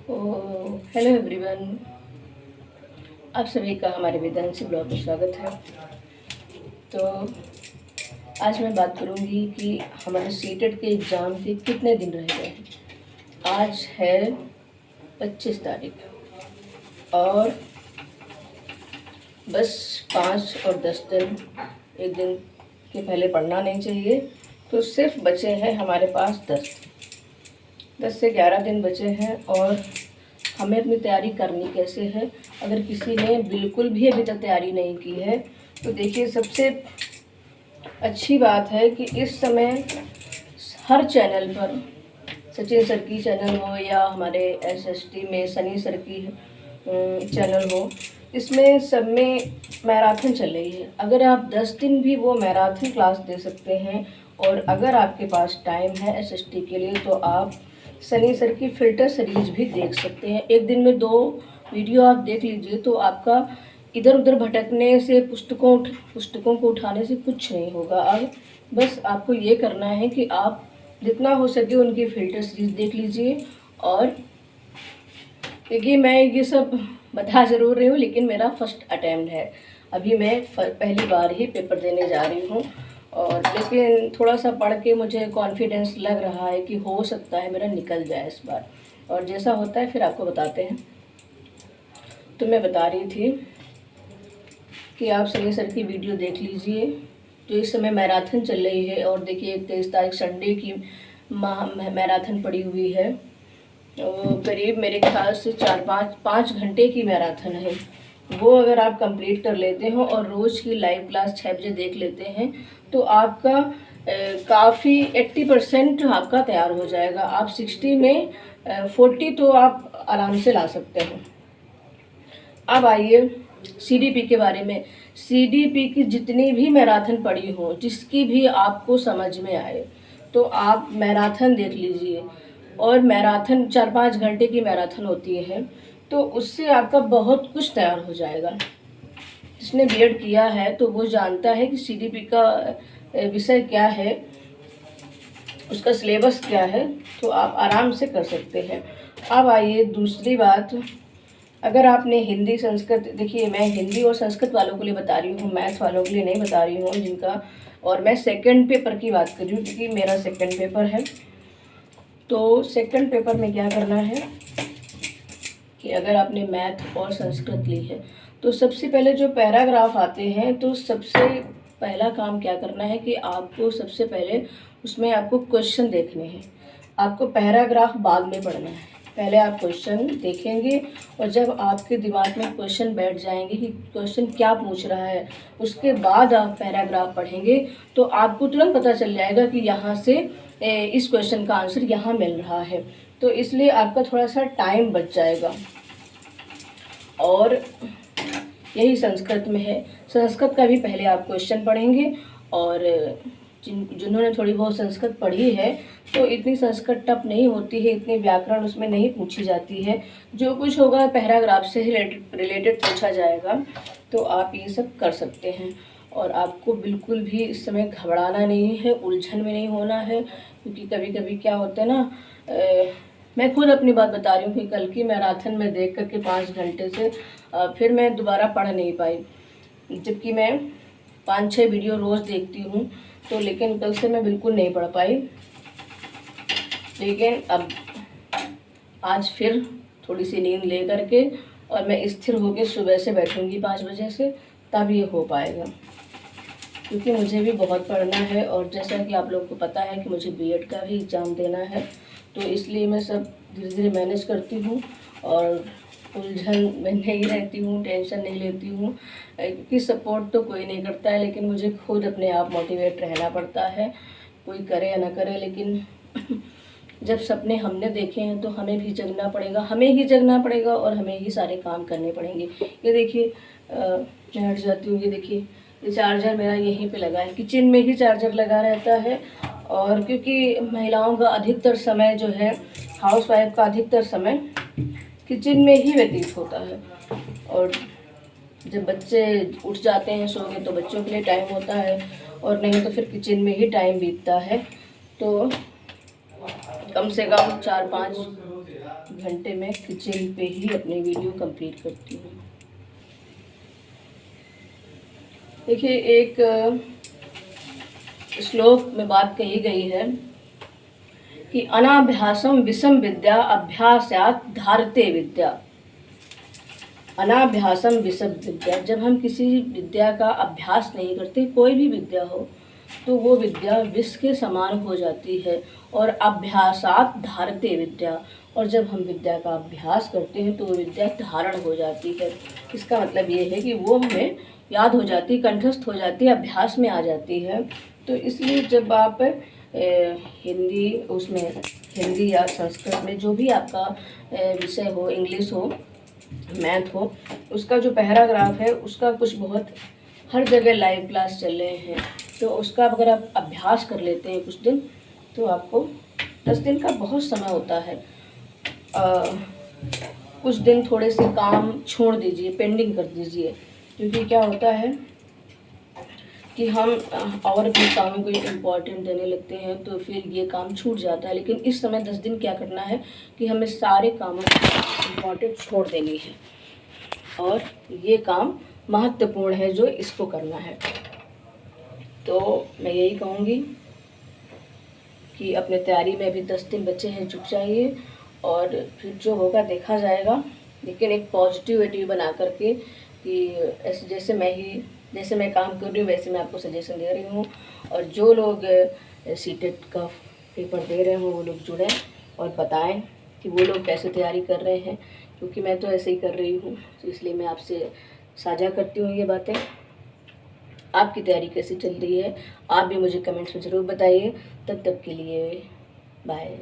Hello everyone. आप सभी का हमारे वेदांशी ब्लॉग में स्वागत है। तो आज मैं बात करूंगी कि हमारे सीटेट के एग्ज़ाम के कितने दिन रह गए हैं। आज है 25 तारीख और बस 5 और 10 दिन, एक दिन के पहले पढ़ना नहीं चाहिए। तो सिर्फ बचे हैं हमारे पास 10 से 11 दिन बचे हैं और हमें अपनी तैयारी करनी कैसे है। अगर किसी ने बिल्कुल भी अभी तक तैयारी नहीं की है तो देखिए, सबसे अच्छी बात है कि इस समय हर चैनल पर, सचिन सर की चैनल हो या हमारे एसएसटी में सनी सर की चैनल हो, इसमें सब में मैराथन चल रही है। अगर आप 10 दिन भी वो मैराथन क्लास दे सकते हैं और अगर आपके पास टाइम है एसएसटी के लिए तो आप सनी सर की फ़िल्टर सीरीज भी देख सकते हैं। एक दिन में 2 वीडियो आप देख लीजिए तो आपका इधर उधर भटकने से, पुस्तकों को उठाने से कुछ नहीं होगा। अब बस आपको ये करना है कि आप जितना हो सके उनकी फ़िल्टर सीरीज देख लीजिए। और देखिए, मैं ये सब बता ज़रूर रही हूँ लेकिन मेरा फर्स्ट अटैम्प्ट है। अभी मैं पहली बार ही पेपर देने जा रही हूँ और लेकिन थोड़ा सा पढ़ के मुझे कॉन्फिडेंस लग रहा है कि हो सकता है मेरा निकल जाए इस बार। और जैसा होता है फिर आपको बताते हैं। तो मैं बता रही थी कि आप सनी सर की वीडियो देख लीजिए। जो इस समय मैराथन चल रही है और देखिए 23 तारीख संडे की मैराथन पड़ी हुई है। तो करीब मेरे ख्याल से 4-5 घंटे की मैराथन है। वो अगर आप कंप्लीट कर लेते हो और रोज़ की लाइव क्लास 6 बजे देख लेते हैं तो आपका काफ़ी 80% आपका तैयार हो जाएगा। आप 60 में 40 तो आप आराम से ला सकते हैं। अब आइए सीडीपी के बारे में। सीडीपी की जितनी भी मैराथन पड़ी हो, जिसकी भी आपको समझ में आए, तो आप मैराथन देख लीजिए। और मैराथन 4-5 घंटे की मैराथन होती है तो उससे आपका बहुत कुछ तैयार हो जाएगा। जिसने बीएड किया है तो वो जानता है कि सीडीपी का विषय क्या है, उसका सिलेबस क्या है, तो आप आराम से कर सकते हैं। अब आइए दूसरी बात। अगर आपने हिंदी संस्कृत, देखिए मैं हिंदी और संस्कृत वालों के लिए बता रही हूँ, मैथ वालों के लिए नहीं बता रही हूँ जिनका। और मैं सेकंड पेपर की बात कर रही हूँ क्योंकि मेरा सेकंड पेपर है। तो सेकंड पेपर में क्या करना है कि अगर आपने मैथ और संस्कृत ली है तो सबसे पहले जो पैराग्राफ आते हैं, तो सबसे पहला काम क्या करना है कि आपको सबसे पहले उसमें आपको क्वेश्चन देखने हैं। आपको पैराग्राफ बाद में पढ़ना है, पहले आप क्वेश्चन देखेंगे और जब आपके दिमाग में क्वेश्चन बैठ जाएंगे कि क्वेश्चन क्या पूछ रहा है, उसके बाद आप पैराग्राफ पढ़ेंगे तो आपको तुरंत पता चल जाएगा कि यहाँ से इस क्वेश्चन का आंसर यहाँ मिल रहा है। तो इसलिए आपका थोड़ा सा टाइम बच जाएगा। और यही संस्कृत में है। संस्कृत का भी पहले आप क्वेश्चन पढ़ेंगे और जिन्होंने थोड़ी बहुत संस्कृत पढ़ी है तो इतनी संस्कृत टफ नहीं होती है, इतनी व्याकरण उसमें नहीं पूछी जाती है। जो कुछ होगा पैराग्राफ से रिलेटेड पूछा जाएगा। तो आप ये सब कर सकते हैं और आपको बिल्कुल भी इस समय घबराना नहीं है, उलझन में नहीं होना है। क्योंकि कभी कभी क्या होता है ना, मैं खुद अपनी बात बता रही हूँ कि कल की मैराथन में देख करके 5 घंटे से फिर मैं दोबारा पढ़ नहीं पाई, जबकि मैं 5-6 वीडियो रोज़ देखती हूँ। तो लेकिन कल से मैं बिल्कुल नहीं पढ़ पाई। लेकिन अब आज फिर थोड़ी सी नींद ले करके और मैं स्थिर होकर सुबह से बैठूँगी 5 बजे से, तब ये हो पाएगा। क्योंकि मुझे भी बहुत पढ़ना है और जैसा कि आप लोगों को पता है कि मुझे बीएड का भी एग्ज़ाम देना है, तो इसलिए मैं सब धीरे धीरे मैनेज करती हूँ और उलझन में नहीं रहती हूँ, टेंशन नहीं लेती हूँ। क्योंकि सपोर्ट तो कोई नहीं करता है, लेकिन मुझे खुद अपने आप मोटिवेट रहना पड़ता है। कोई करे या ना करे, लेकिन जब सपने हमने देखे हैं तो हमें भी जगना पड़ेगा, हमें ही जगना पड़ेगा और हमें ही सारे काम करने पड़ेंगे। ये देखिए, मैं हट जाती हूँ। ये देखिए, ये चार्जर मेरा यहीं पे लगा है, किचन में ही चार्जर लगा रहता है। और क्योंकि महिलाओं का अधिकतर समय जो है, हाउसवाइफ का अधिकतर समय किचन में ही व्यतीत होता है। और जब बच्चे उठ जाते हैं सो के तो बच्चों के लिए टाइम होता है और नहीं तो फिर किचन में ही टाइम बीतता है। तो कम से कम 4-5 घंटे में किचन पे ही अपनी वीडियो कंप्लीट करती हूँ। देखिए, एक श्लोक में बात कही गई है कि अनाभ्यासम विषम विद्या अभ्यासात धारते विद्या। अनाभ्यासम विषम विद्या, जब हम किसी विद्या का अभ्यास नहीं करते, कोई भी विद्या हो, तो वो विद्या विष के समान हो जाती है। और अभ्यासात धारते विद्या, और जब हम विद्या का अभ्यास करते हैं तो वो विद्या धारण हो जाती है। इसका मतलब ये है कि वो हमें याद हो जाती, कंठस्थ हो जाती है, अभ्यास में आ जाती है। तो इसलिए जब आप हिंदी या संस्कृत में जो भी आपका विषय हो, इंग्लिश हो, मैथ हो, उसका जो पैराग्राफ है उसका कुछ बहुत हर जगह लाइव क्लास चल रहे हैं, तो उसका अगर आप अभ्यास कर लेते हैं कुछ दिन, तो आपको 10 दिन का बहुत समय होता है। कुछ दिन थोड़े से काम छोड़ दीजिए, पेंडिंग कर दीजिए, क्योंकि क्या होता है कि हम और भी कामों को इम्पोर्टेंट देने लगते हैं, तो फिर ये काम छूट जाता है। लेकिन इस समय 10 दिन क्या करना है कि हमें सारे कामों को इम्पोर्टेंट छोड़ देनी है, और ये काम महत्वपूर्ण है जो इसको करना है। तो मैं यही कहूँगी कि अपने तैयारी में अभी 10 दिन बचे हैं, जुट जाइए, और फिर जो होगा देखा जाएगा। लेकिन एक पॉजिटिविटी बना करके कि ऐसे जैसे मैं काम कर रही हूँ वैसे मैं आपको सजेशन दे रही हूँ। और जो लोग सीटेट का पेपर दे रहे हों वो लोग जुड़ें और बताएं कि वो लोग कैसे तैयारी कर रहे हैं, क्योंकि मैं तो ऐसे ही कर रही हूँ, तो इसलिए मैं आपसे साझा करती हूँ ये बातें। आपकी तैयारी कैसी चल रही है, आप भी मुझे कमेंट्स में ज़रूर बताइए। तब तक के लिए बाय।